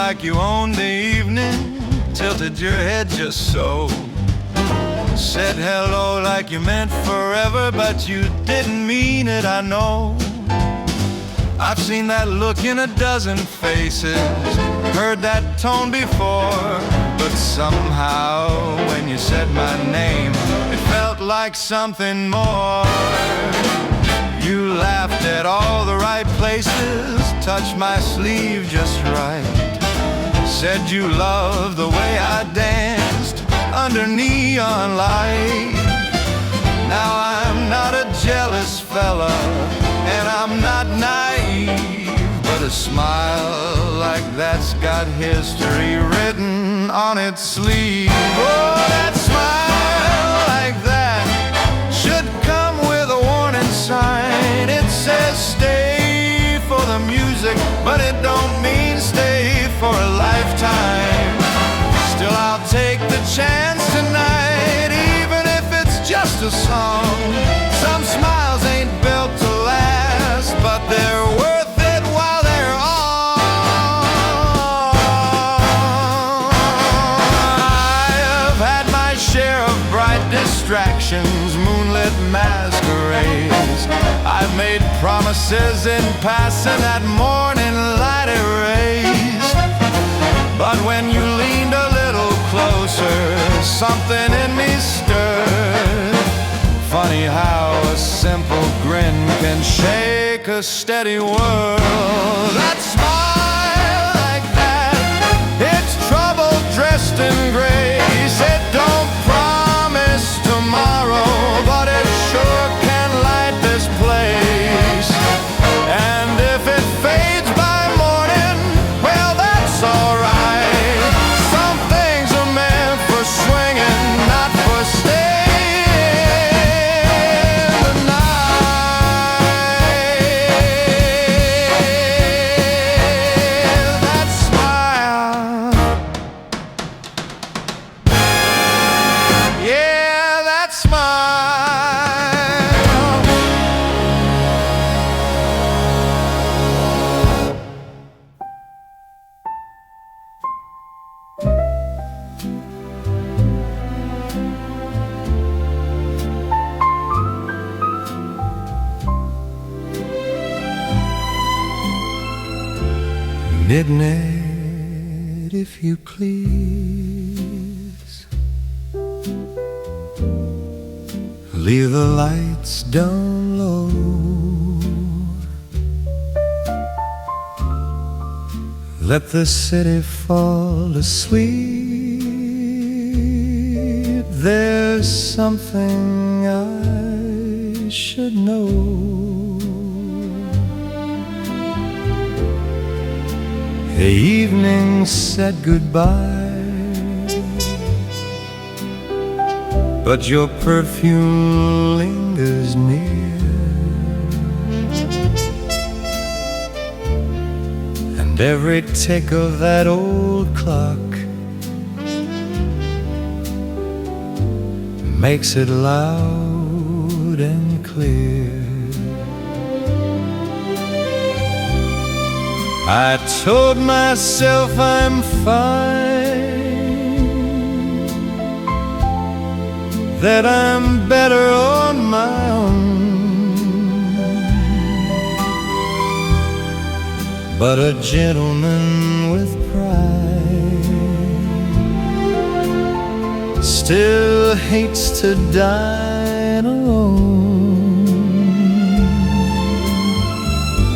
like you owned the evening, tilted your head just so. Said hello like you meant forever, but you didn't mean it, I know. I've seen that look in a dozen faces, heard that tone before, but somehow when you said my name, it felt like something more. You laughed at all the right places, touched my sleeve just right, said you loved the way I danced under neon light. Now I'm not a jealous fella, and I'm not naive, but a smile like that's got history written on its sleeve. Oh, that smile like that should come with a warning sign. It says stay for the music, but it don't mean stay for a lifetime. Still I'll take the chance tonight, even if it's just a song. Some smiles ain't built to last, but they're worth it while they're on. I've had my share of bright distractions, moonlit masquerades. I've made promises in passing that morning light erased. But when you leaned a little closer, something in me stirred. Funny how a simple grin can shake a steady world. That smile like that, it's trouble dressed in grace. It don't promise tomorrow, but it sure can light this place. And if it fades by morning, well, that's alright. Some things are meant for swinging, not for staying. Midnight, if you please, leave the lights down low. Let the city fall asleep. There's something I should know. The evening said goodbye, but your perfume lingers near, and every tick of that old clock makes it loud and clear. I told myself I'm fine, that I'm better on my own, but a gentleman with pride still hates to dine alone.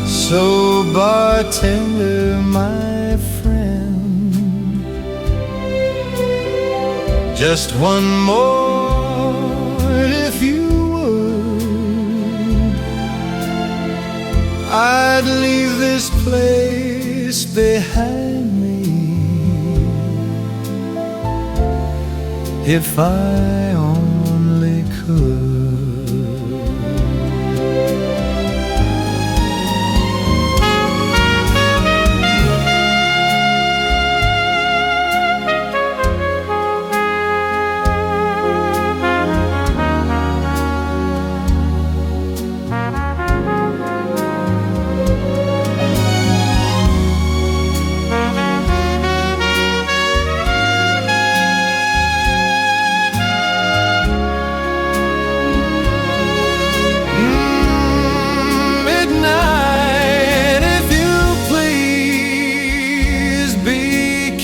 So bartender, my friend, just one more if you would. I'd leave this place behind me if I only could.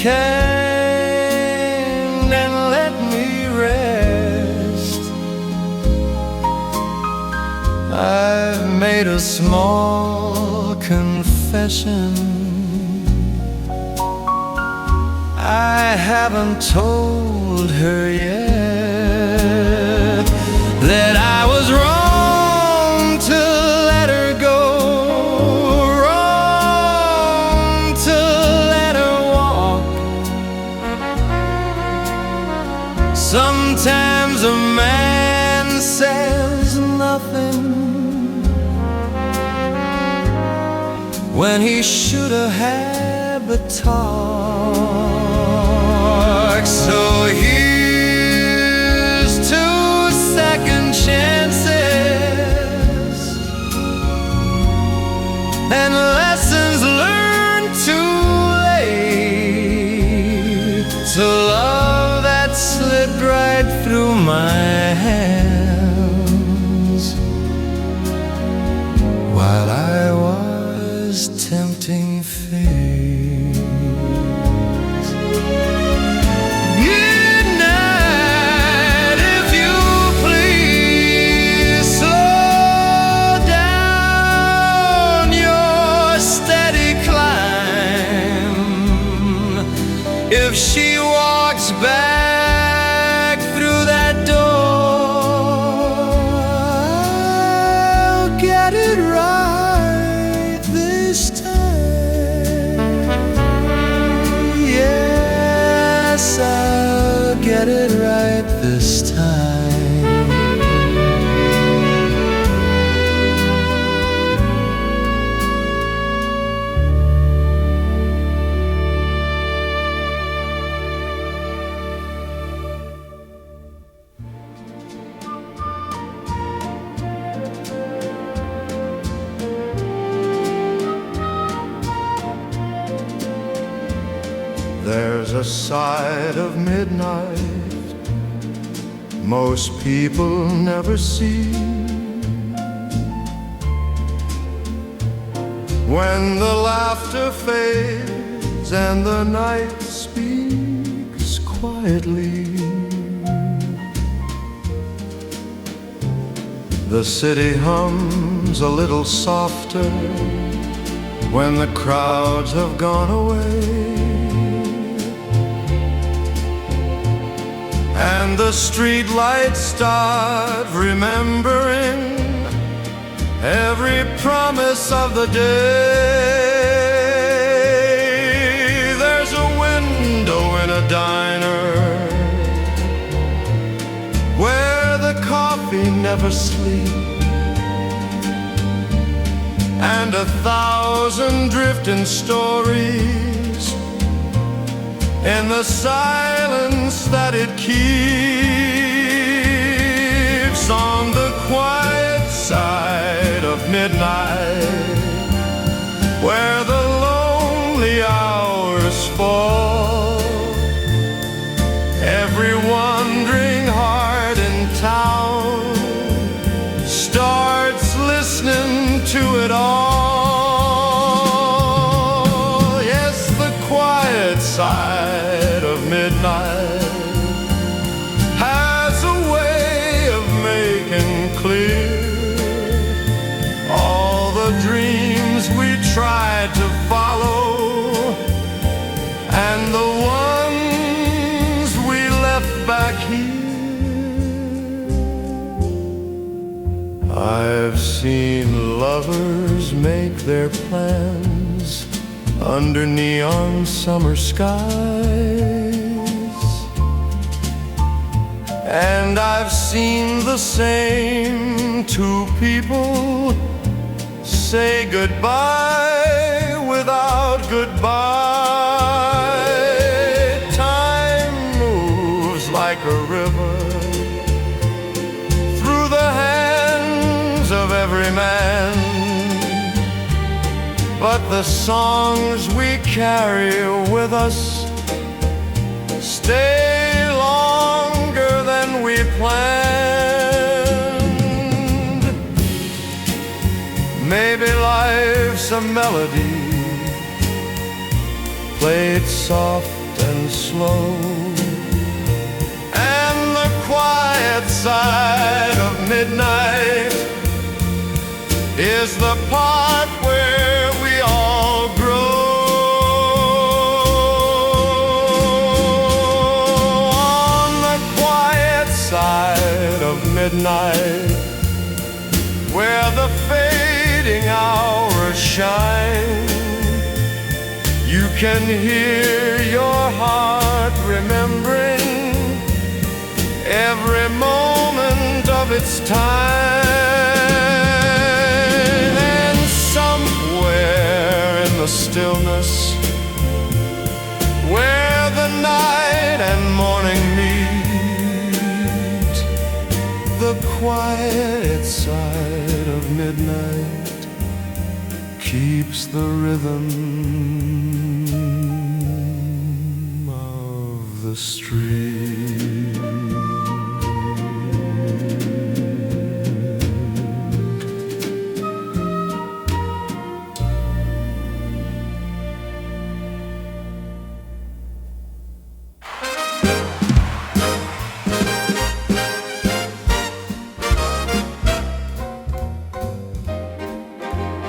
came and let me rest. I've made a small confession I haven't told her yet, that I was wrong to let her go, wrong to let her walk. Sometimes a man says nothing when he should have had the talk. So here's 2 second chances and lessons learned too late, to love that slipped right through my hands while I was tempting fate. Good night, if you please. Slow down your steady climb. If she walks back through that door, I'll get it right this time. Yes, I'll get it right this time. There's a side of midnight most people never see, when the laughter fades and the night speaks quietly. The city hums a little softer when the crowds have gone away, and the street lights start remembering every promise of the day. There's a window in a diner where the coffee never sleeps, and 1,000 drifting stories in the silence that it keeps on the quiet side of midnight, where the lonely hours fall. Every wandering heart in town starts listening to it all. Yes, the quiet side of midnight has a way of making clear all the dreams we tried to follow and the ones we left back here. I've seen lovers make their plans under neon summer skies, and I've seen the same two people say goodbye without goodbye. Time moves like a river through the hands of every man, but the songs we carry with us stay longer than we planned. Maybe life's a melody played soft me slow. And the quiet side of midnight is the part where we all grow. On the quiet side of midnight, where the fading hours shine, you can hear your heart remembering every moment of its time. And somewhere in the stillness, where the night and morning meet, the quiet side of midnight keeps the rhythm of the street.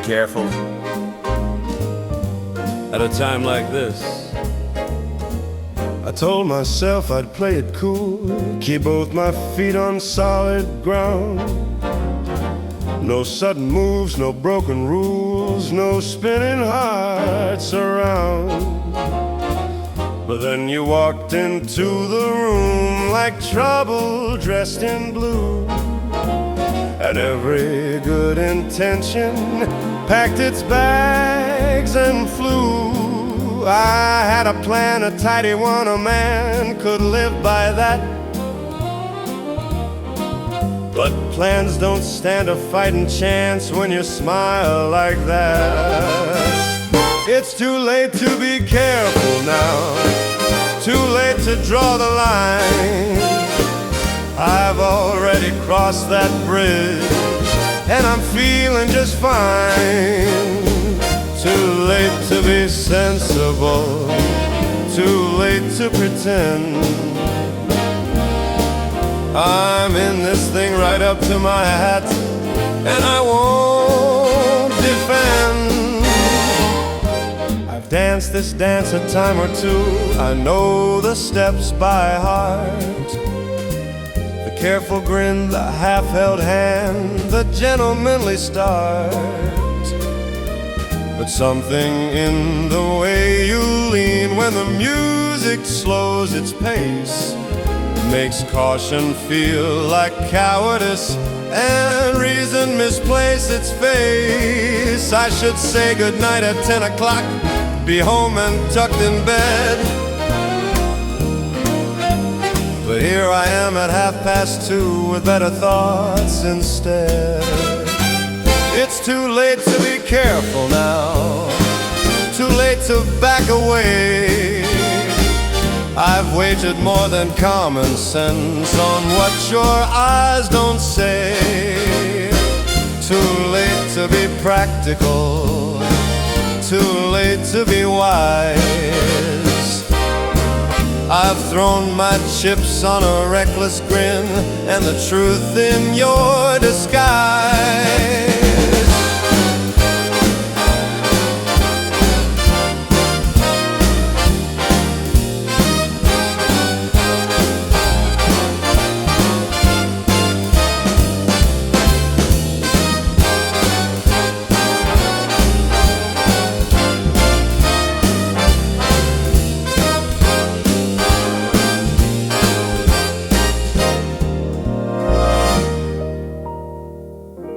Careful. At a time like this, I told myself I'd play it cool, keep both my feet on solid ground. No sudden moves, no broken rules, no spinning hearts around. But then you walked into the room like trouble dressed in blue, and every good intention packed its bags and flew. I had a plan, a tidy one, a man could live by that. But plans don't stand a fighting chance when you smile like that. It's too late to be careful now, too late to draw the line. I've already crossed that bridge, and I'm feeling just fine. Too late to be sensible, too late to pretend. I'm in this thing right up to my hat, and I won't defend. I've danced this dance a time or two, I know the steps by heart. The careful grin, the half-held hand, the gentlemanly start. But something in the way you lean when the music slows its pace makes caution feel like cowardice and reason misplace its face. I should say goodnight at 10 o'clock, be home and tucked in bed. But here I am at 2:30 with better thoughts instead. It's too late to be careful now, too late to back away. I've wagered more than common sense on what your eyes don't say. Too late to be practical, too late to be wise. I've thrown my chips on a reckless grin and the truth in your disguise.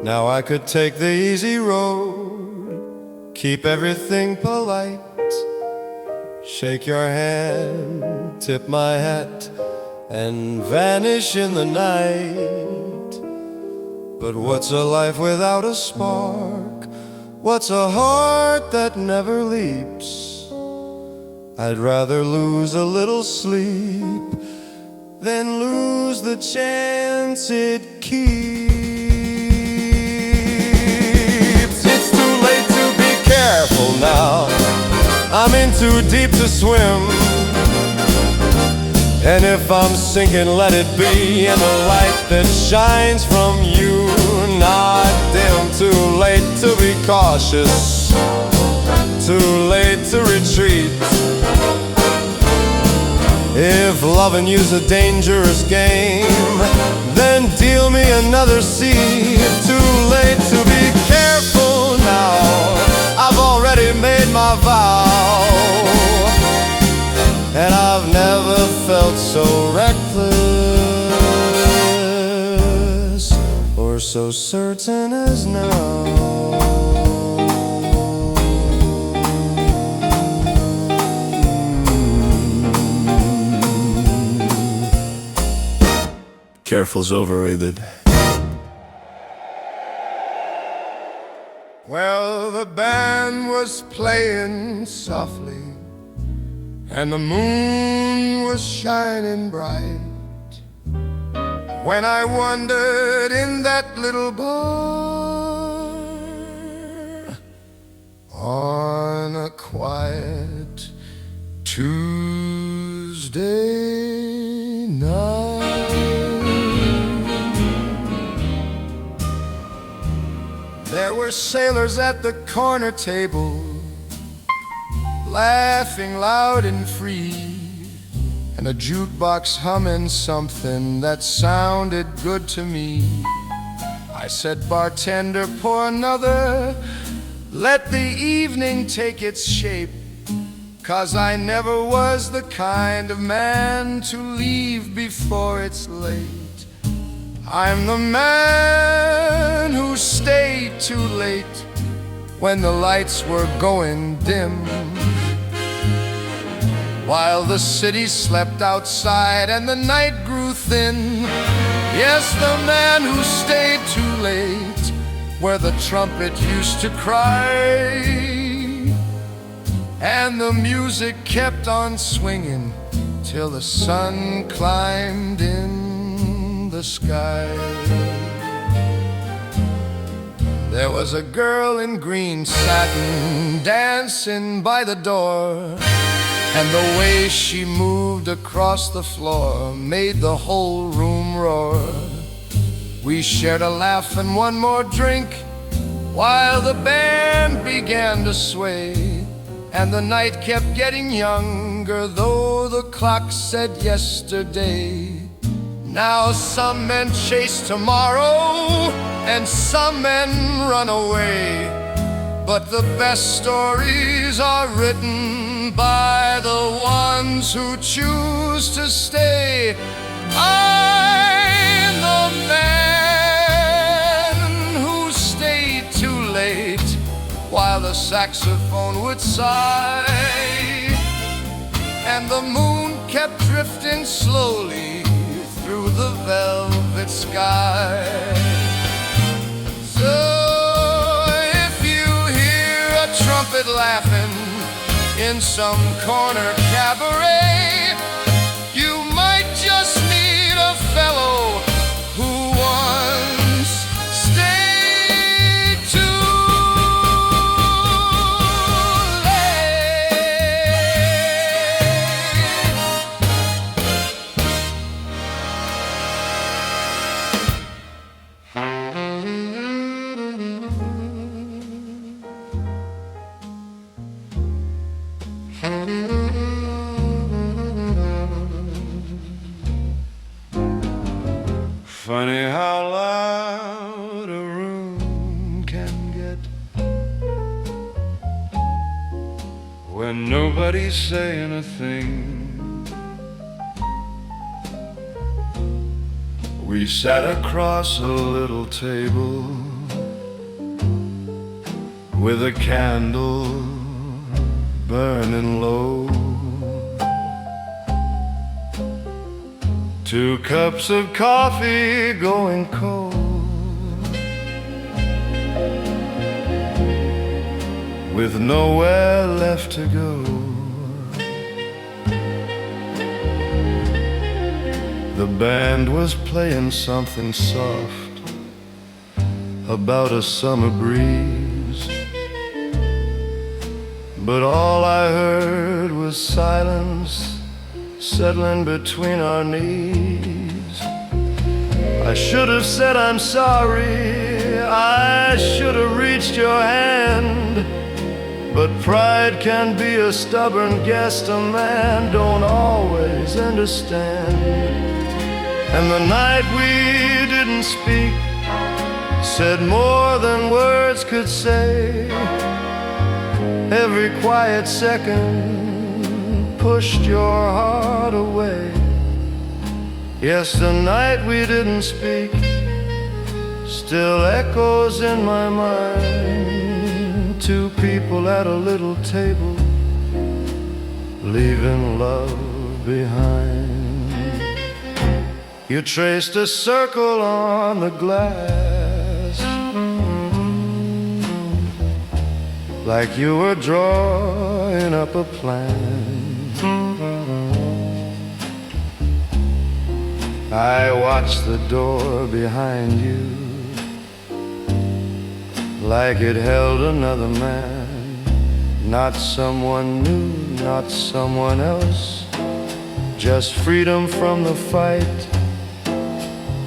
Now I could take the easy road, keep everything polite, shake your hand, tip my hat, and vanish in the night. But what's a life without a spark? What's a heart that never leaps? I'd rather lose a little sleep than lose the chance it keeps. Careful now, I'm in too deep to swim. And if I'm sinking, let it be in the light that shines from you. Not dim, too late to be cautious, too late to retreat. If loving you's a dangerous game, then deal me another seed. Too late to be careful now, I've already made my vow. And I've never felt so reckless or so certain as now. Careful's overrated. Well, the band was playing softly, and the moon was shining bright, when I wandered in that little bar on a quiet Tuesday night. There were sailors at the corner table, laughing loud and free, and a jukebox humming something that sounded good to me. I said, bartender, pour another, let the evening take its shape, 'cause I never was the kind of man to leave before it's late. I'm the man who stayed too late when the lights were going dim, while the city slept outside and the night grew thin. Yes, the man who stayed too late where the trumpet used to cry, and the music kept on swinging till the sun climbed in the sky. There was a girl in green satin dancing by the door, and the way she moved across the floor made the whole room roar. We shared a laugh and one more drink while the band began to sway, and the night kept getting younger, though the clock said yesterday. Now some men chase tomorrow and some men run away, but the best stories are written by the ones who choose to stay. I'm the man who stayed too late while the saxophone would sigh, and the moon kept drifting slowly through the velvet sky. So if you hear a trumpet laughing in some corner cabaret, you might just meet a fellow who once stayed too Funny how loud a room can get when nobody's saying a thing. We sat across a little table with a candle burning low, 2 cups of coffee going cold, with nowhere left to go. The band was playing something soft about a summer breeze, but all I heard was silence settling between our knees. I should have said I'm sorry, I should have reached your hand, but pride can be a stubborn guest a man don't always understand. And the night we didn't speak said more than words could say. Every quiet second pushed your heart away. Yes, the night we didn't speak still echoes in my mind. Two people at a little table, leaving love behind. You traced a circle on the glass, like you were drawing up a plan. I watched the door behind you, like it held another man. Not someone new, not someone else, just freedom from the fight,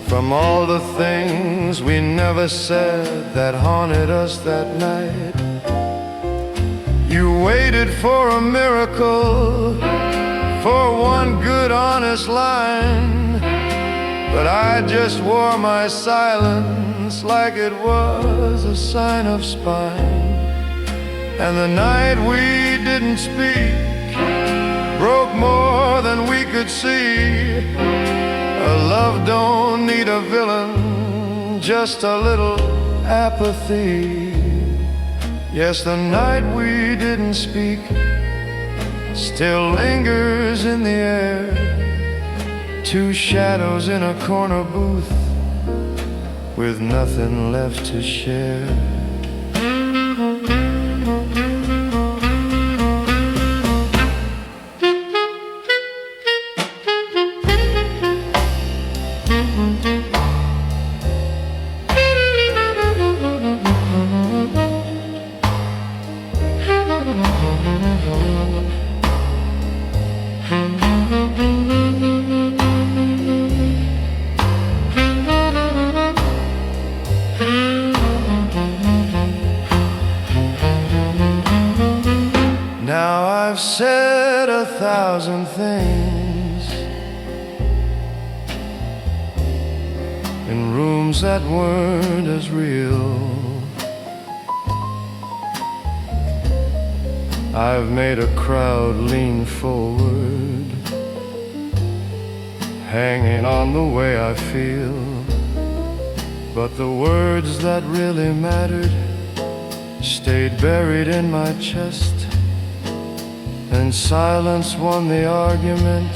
from all the things we never said that haunted us that night. You waited for a miracle, for one good honest line, but I just wore my silence like it was a sign of spine. And the night we didn't speak broke more than we could see. A love don't need a villain, just a little apathy. Yes, the night we didn't speak still lingers in the air. Two shadows in a corner booth with nothing left to share. Now I've said 1,000 things in rooms that weren't as real. I've made a crowd lean forward, hanging on the way I feel. But the words that really mattered stayed buried in my chest, and silence won the argument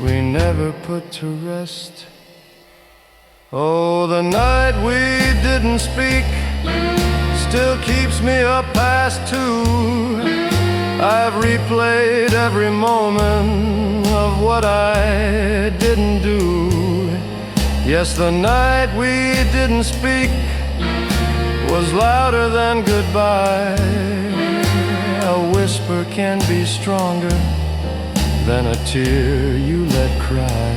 we never put to rest. Oh, the night we didn't speak still keeps me up past 2. I've replayed every moment of what I didn't do. Yes, the night we didn't speak was louder than goodbye. A whisper can be stronger than a tear you let cry.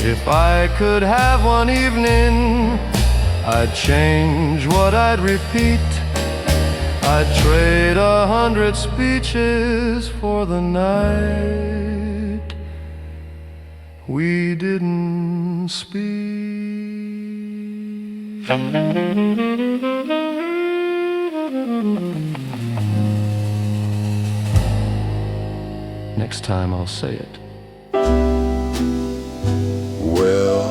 If I could have one evening, I'd change what I'd repeat. I'd trade 100 speeches for the night we didn't speak. Next time I'll say it. Well,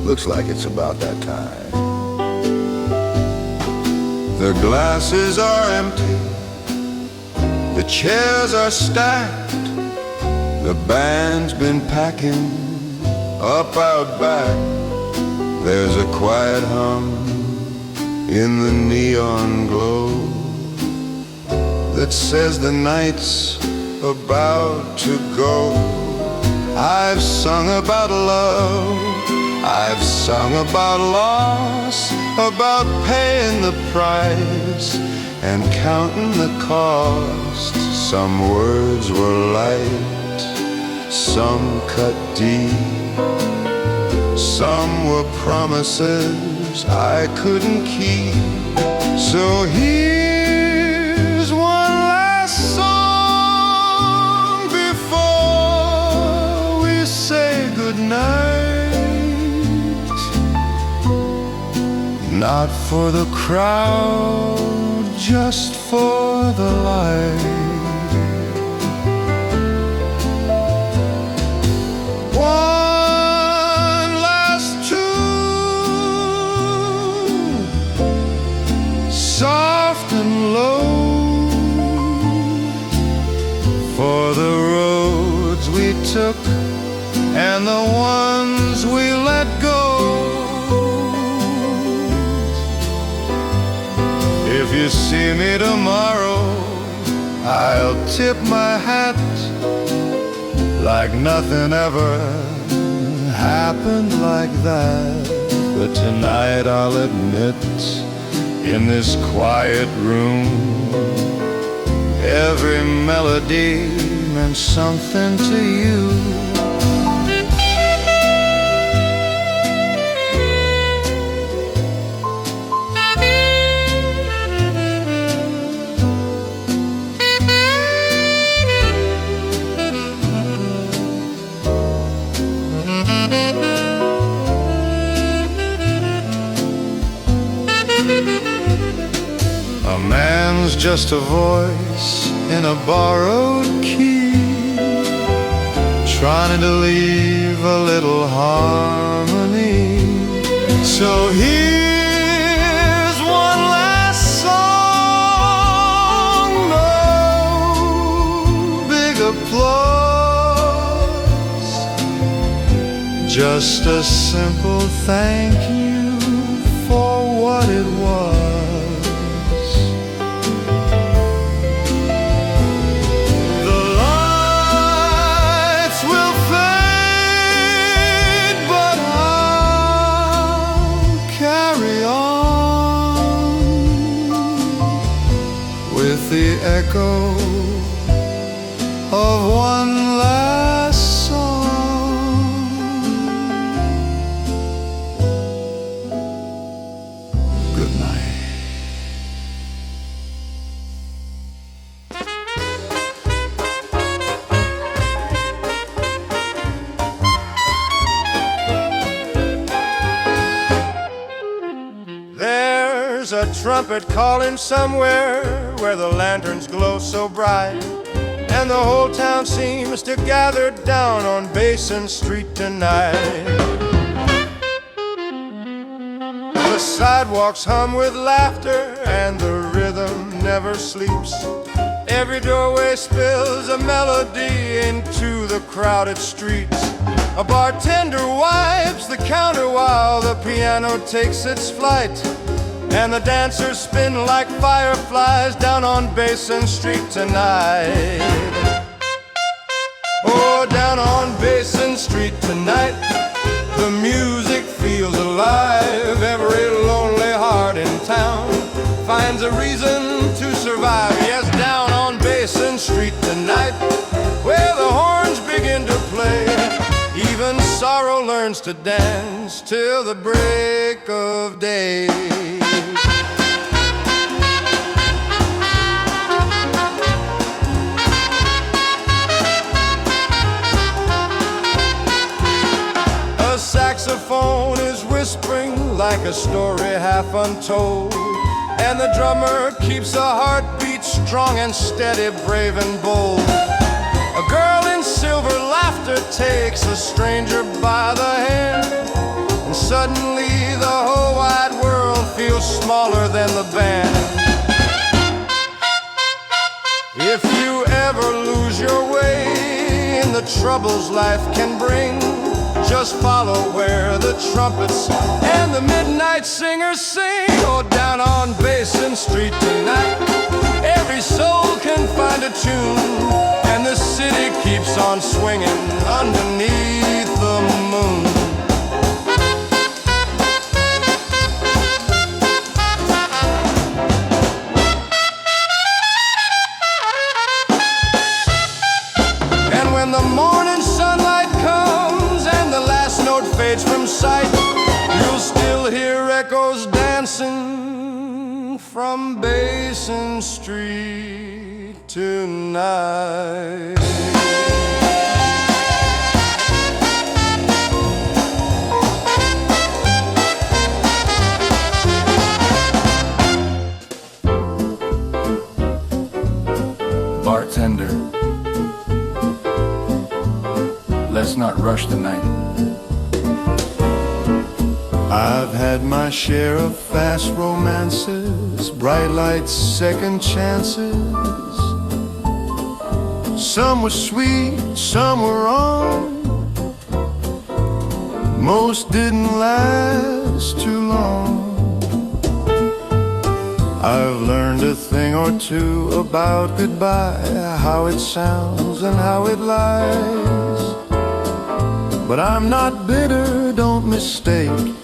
looks like it's about that time. The glasses are empty, the chairs are stacked, the band's been packing up out back. There's a quiet hum in the neon glow that says the night's about to go. I've sung about love, I've sung about loss, about paying the price, and counting the cost. Some words were light, some cut deep, some were promises I couldn't keep. So here's one last song before we say goodnight. Not for the crowd, just for the light. One last tune, soft and low, for the roads we took and the ones we let go. If you see me tomorrow, I'll tip my hat like nothing ever happened like that. But tonight I'll admit, in this quiet room, every melody meant something to you. A man's just a voice in a borrowed key, trying to leave a little harmony. So here's one last song, no big applause, just a simple thank you for what it was. The echo of one last song. Good night. There's a trumpet calling somewhere where the lanterns glow so bright, and the whole town seems to gather down on Basin Street tonight. The sidewalks hum with laughter and the rhythm never sleeps. Every doorway spills a melody into the crowded streets. A bartender wipes the counter while the piano takes its flight, and the dancers spin like fireflies down on Basin Street tonight. Oh, down on Basin Street tonight, the music feels alive. Every lonely heart in town finds a reason to survive. Yes, down on Basin Street tonight, where the horns begin to play, even sorrow learns to dance till the break of day. A saxophone is whispering like a story half untold, and the drummer keeps a heartbeat strong and steady, brave and bold. A girl in silver laughter takes a stranger by the hand, and suddenly the whole wide world feels smaller than the band. If you ever lose your way in the troubles life can bring, just follow where the trumpets and the midnight singers sing. Oh, down on Basin Street tonight, every soul can find a tune, and the city keeps on swinging underneath the moon. when the morning sunlight comes and the last note fades from sight, you'll still hear echoes dancing from Basin Street tonight. Bartender, let's not rush the night. I've had my share of fast romances, bright lights, second chances. Some were sweet, some were wrong. Most didn't last too long. I've learned a thing or two about goodbye, how it sounds and how it lies. But I'm not bitter, don't mistake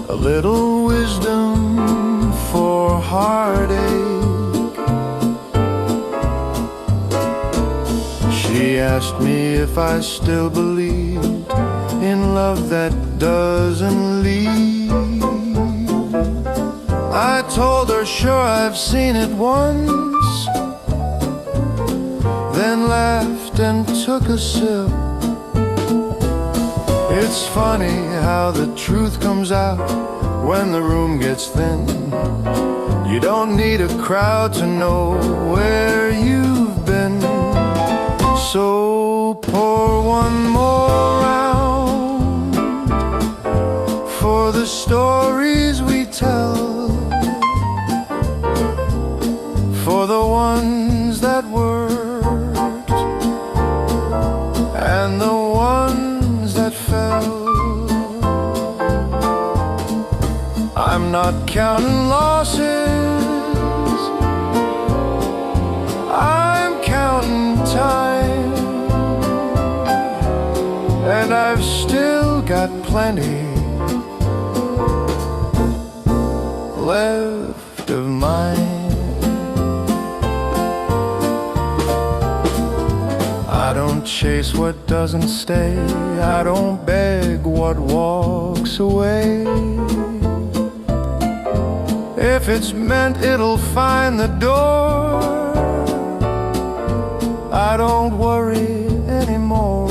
a little wisdom for heartache. She asked me if I still believed in love that doesn't leave. I told her, sure, I've seen it once, then laughed and took a sip. It's funny how the truth comes out when the room gets thin. You don't need a crowd to know where you've been. So pour one more round for the stories we tell, for the ones that worked and the ones that fell. I'm not counting losses, I'm counting time, and I've still got plenty left of mine. I don't chase what doesn't stay, I don't beg what walks away. If it's meant it'll find the door, I don't worry anymore.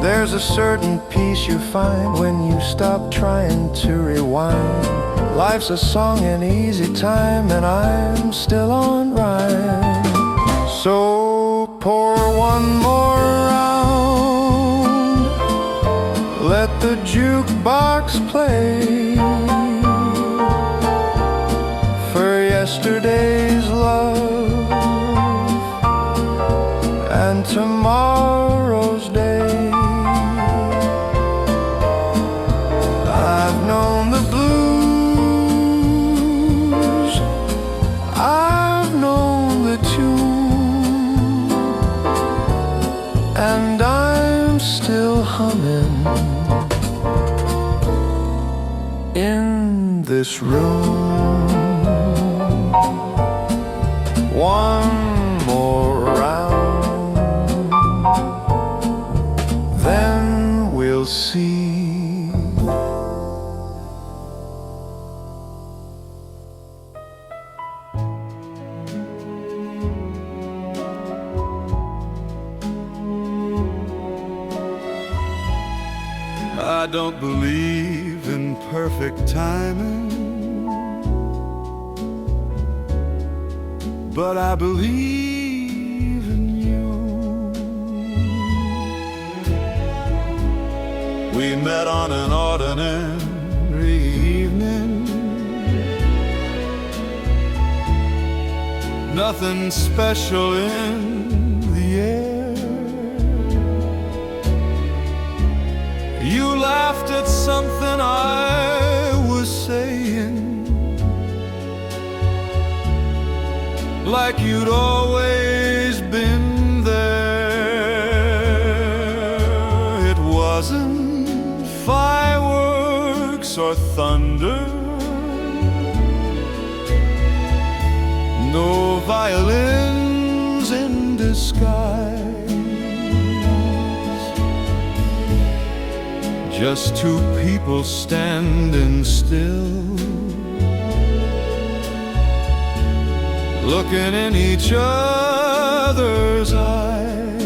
There's a certain peace you find when you stop trying to rewind. Life's a song in easy time and I'm still on rhyme. So pour one more round, let the jukebox play for yesterday's love and tomorrow's day. I've known the blues, I've known the tune, and I'm still humming in this room. One more round, then we'll see. I don't believe in perfect timing, but I believe in you. We met on an ordinary evening, nothing special in the air. You laughed at something I was saying, like you'd always been there. It wasn't fireworks or thunder, no violins in December. skies. Just two people standing still, looking in each other's eyes.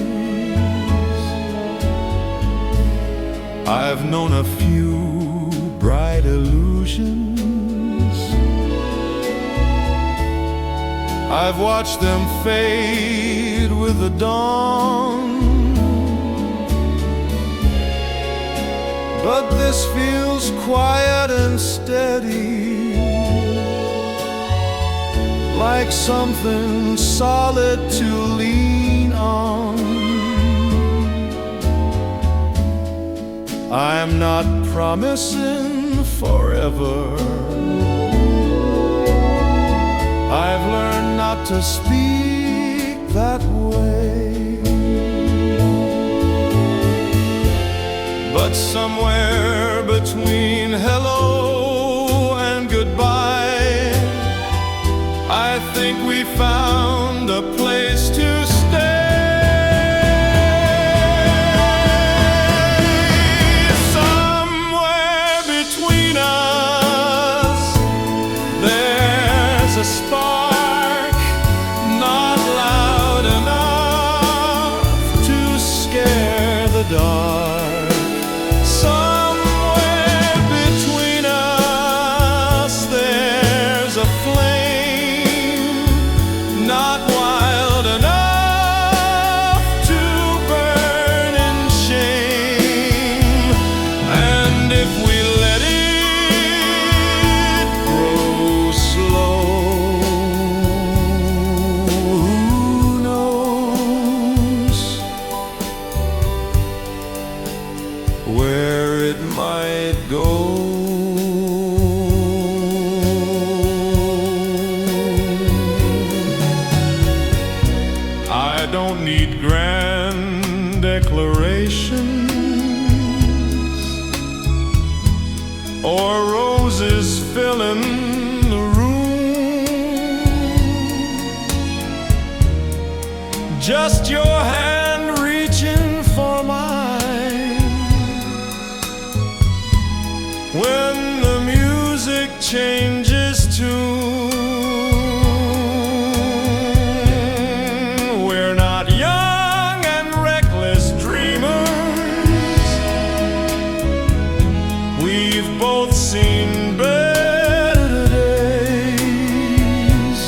I've known a few bright illusions, I've watched them fade with the dawn, but this feels quiet and steady, like something solid to lean on. I'm not promising forever, I've learned not to speak that way. But somewhere between hello and goodbye, I think we found a place to stay. Somewhere between us, there's a spark, not loud enough to scare the dark. Somewhere between us, there's a flame, not wild enough to burn in shame. And if we let it grow slow, who knows where it might go. I don't need grand declarations or roses filling the room, just your hand reaching for mine when the music changes tune. We're not young and reckless dreamers, we've both seen better days,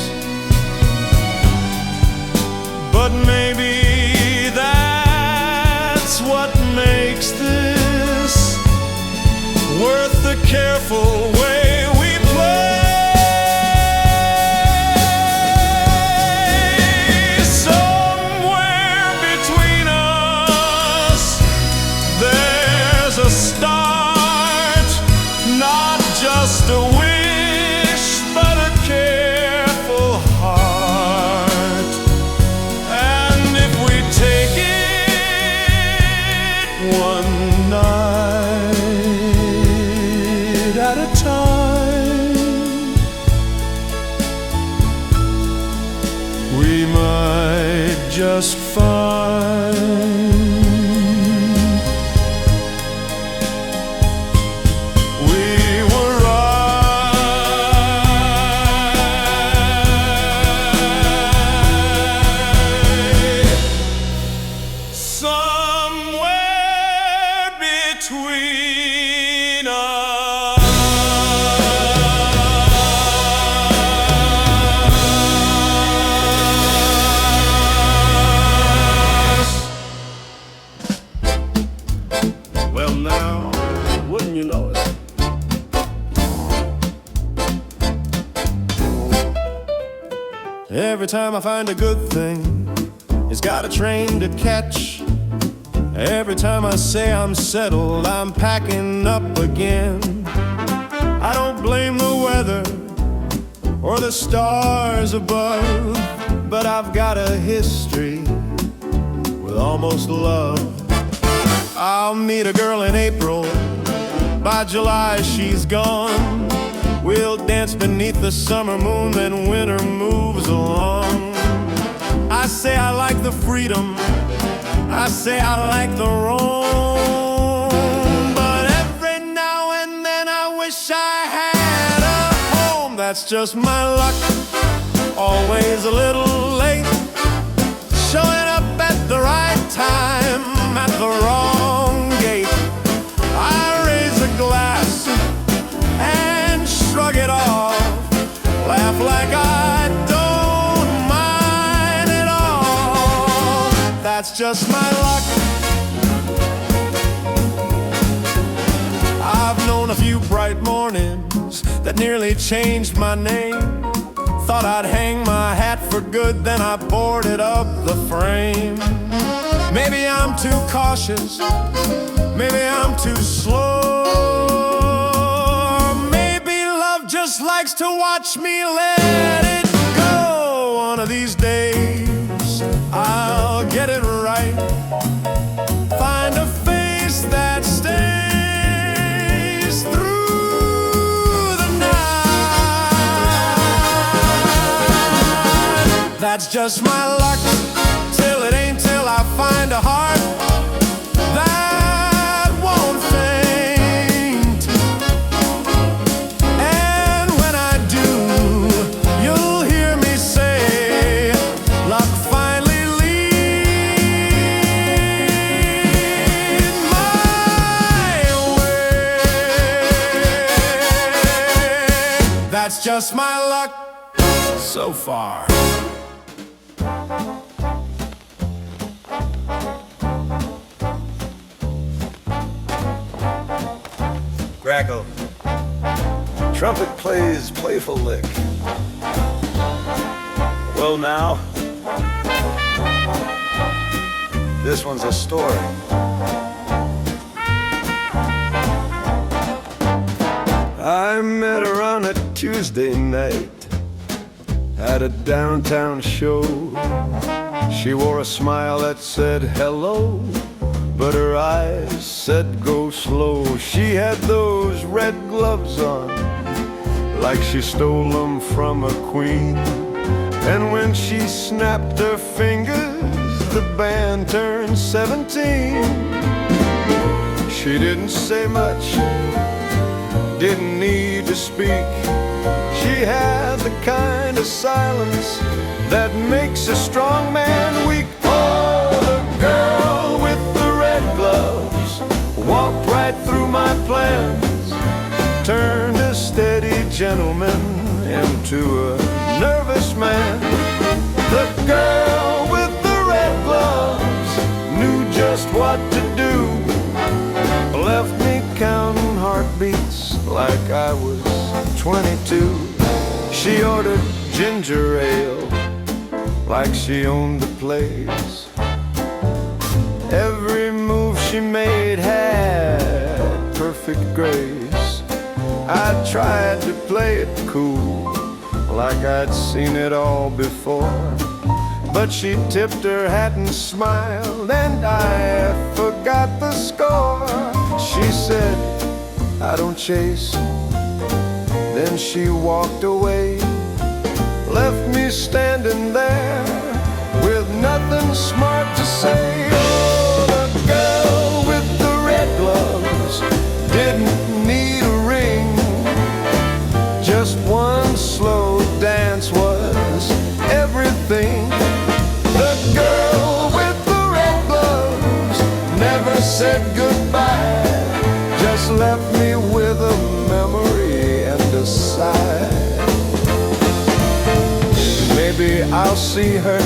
but maybe that's what makes this worth the careful way we play. Somewhere between us, there's a start, not just a wish, but a careful heart. And if we take it one night at a time, we might just find we were right. Somewhere between us. Well, now, wouldn't you know it? Every time I find a good thing, it's got a train to catch. Every time I say I'm settled, I'm packing up again. I don't blame the weather or the stars above, but I've got a history with almost love. I'll meet a girl in April, by July she's gone. We'll dance beneath the summer moon, then winter moves along. I say I like the freedom, I say I like the roam. But every now and then I wish I had a home. That's just my luck, always a little late, showing up at the right time, at the wrong gate. I raise a glass and shrug it off, laugh like I don't mind at all. That's just my luck. I've known a few bright mornings that nearly changed my name. Thought I'd hang my hat for good, then I boarded up the frame. Maybe I'm too cautious, maybe I'm too slow. Maybe love just likes to watch me let it go. One of these days I'll get it right, find a face that stays through the night. That's just my luck, till it ain't, till I find a heart that won't faint. And when I do, you'll hear me say, luck finally lead my way. That's just my luck so far. Crackle. Trumpet plays playful lick. Well now, this one's a story. I met her on a Tuesday night at a downtown show. She wore a smile that said hello, but her eyes said go slow. She had those red gloves on, like she stole them from a queen. And when she snapped her fingers, the band turned 17. She didn't say much, didn't need to speak. She had the kind of silence that makes a strong man weak. Oh, the girl with the red gloves walked right through my plans, turned a steady gentleman into a nervous man. The girl with the red gloves knew just what to do, left me counting heartbeats like I was 22. She ordered ginger ale like she owned the place. Every move she made had perfect grace. I tried to play it cool, like I'd seen it all before, but she tipped her hat and smiled, and I forgot the score. She said, I don't chase. Then she walked away, left me standing there with nothing smart to say. Oh, the girl with the red gloves didn't need a ring. Just one slow dance was everything. The girl with the red gloves never said goodbye, just left me with a memory and a sigh. Maybe I'll see her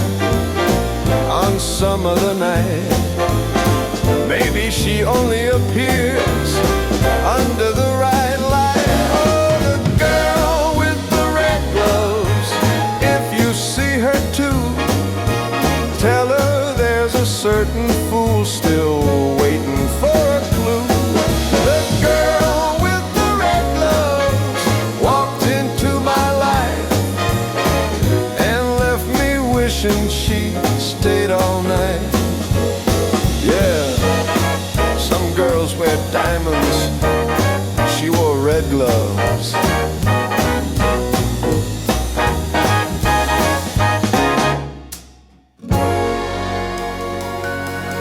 on some other night. Maybe she only appears under the right light. Oh, the girl with the red gloves, if you see her too, tell her there's a certain fool still waiting for a clue. The girl with the red gloves walked into my life and left me wishing she stayed all night. Yeah, some girls wear diamonds, she wore red gloves.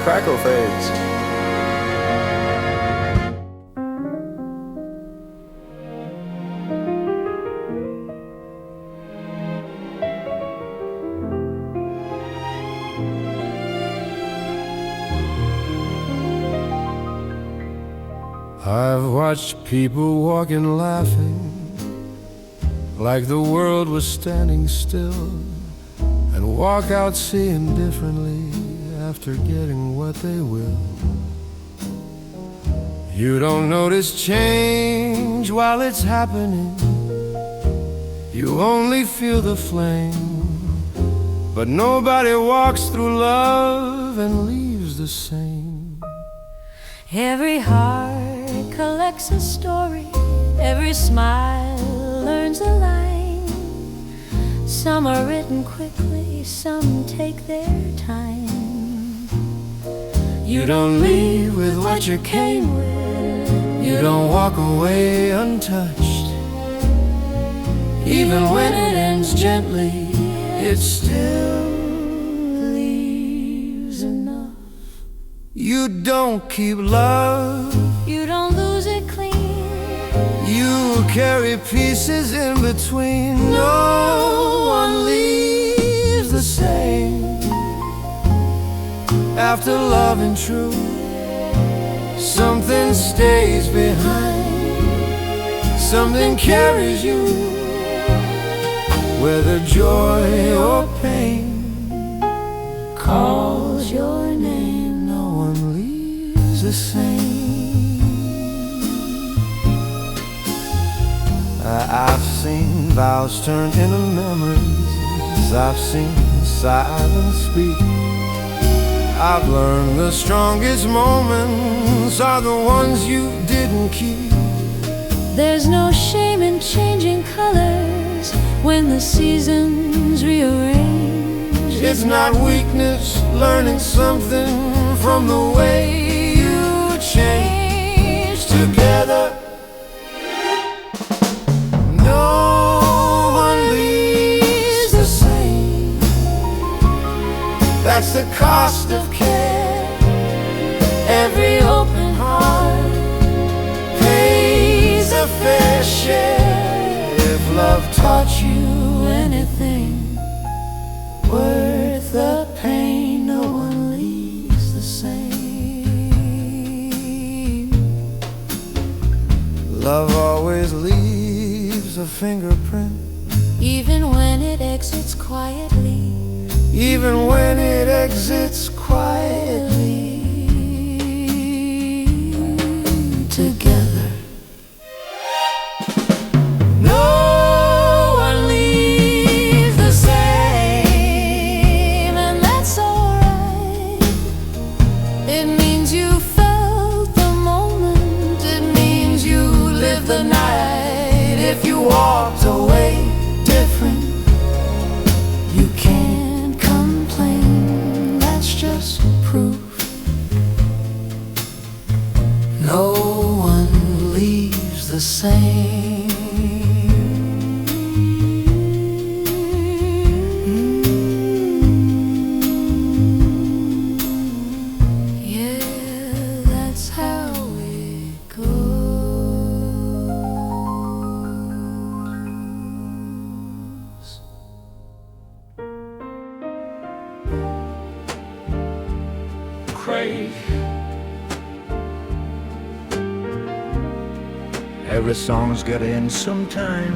crackle fades. I've watched people walking laughing like the world was standing still, and walk out seeing differently after getting what they will. You don't notice change while it's happening, you only feel the flame. But nobody walks through love and leaves the same. Every heart collects a story, every smile learns a line. Some are written quickly, some take their time. You don't leave with what you came with, you don't walk away untouched. Even when it ends gently, it still leaves enough. You don't keep love, you don't lose it clean. You carry pieces in between. No one leaves the same after loving true. Something stays behind, something carries you, whether joy or pain calls your name. No one leaves the same. I've seen vows turn into memories, I've seen silence speak. I've learned the strongest moments are the ones you didn't keep. There's no shame in changing colors when the seasons rearrange. It's not weakness, learning something from the way you change together. No one leaves the same. That's the cost of care. Every open heart pays a fair share. If love taught you anything worth the pain, no one leaves the same. Love always leaves a fingerprint, even when it exits quietly. even when it exits quietly. Together, No one leaves the same, and that's alright. It means you felt the moment, it means you lived the night. If you walked away different, You can't complain, that's just proof. no one leaves the same. Yeah, that's how it goes. Craig. Every song's gotta end sometime.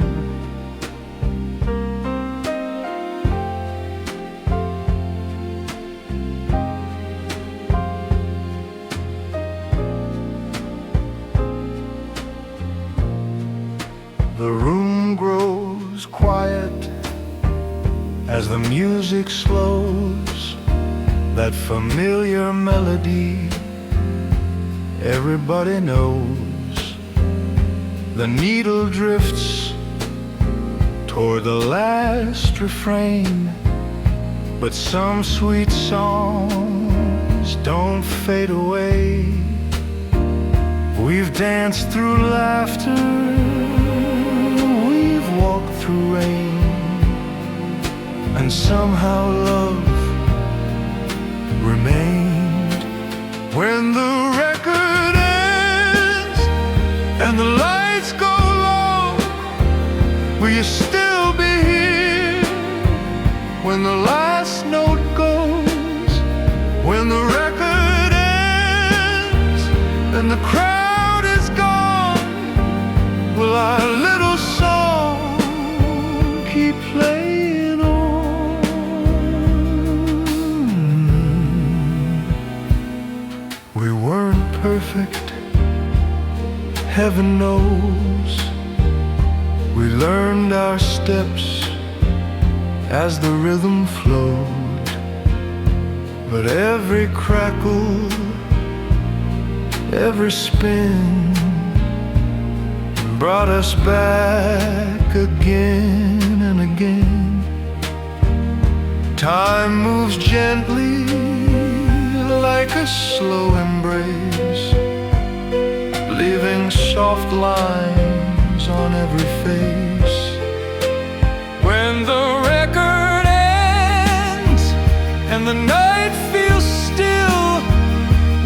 The room grows quiet as the music slows. That familiar melody everybody knows. The needle drifts toward the last refrain, but some sweet songs don't fade away. We've danced through laughter, we've walked through rain, and somehow love remained When the record ends and the lights go low, will you still be here when the last note goes? When the record ends and the crowd is gone, will our little song keep playing on? We weren't perfect, heaven knows. We learned our steps as the rhythm flowed. But every crackle, every spin brought us back again and again. Time moves gently like a slow embrace, leaving soft lines on every face. When the record ends and the night feels still,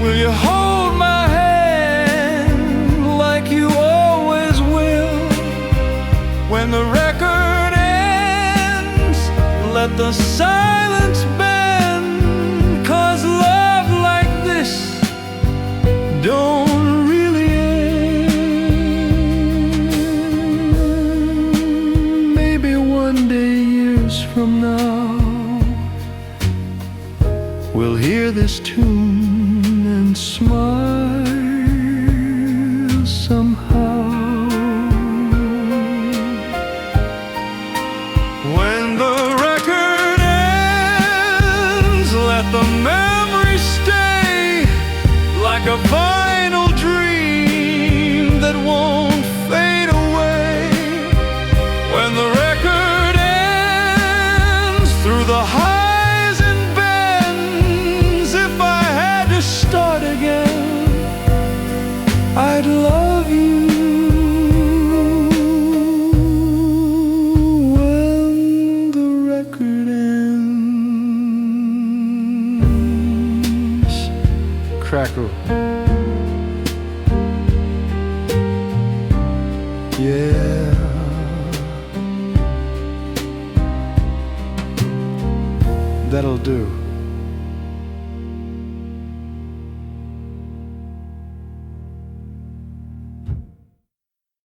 will you hold my hand like you always will? When the record ends, let the silence bend, 'cause love like this don't really end. Maybe one day, years from now, we'll hear this tune and smile somehow. When the record ends, let the memory stay like a final dream that won't fade away. When the record ends, through the highs and bends, if I had to start again, I'd love you. When the record ends. Crackle. Yeah. That'll do.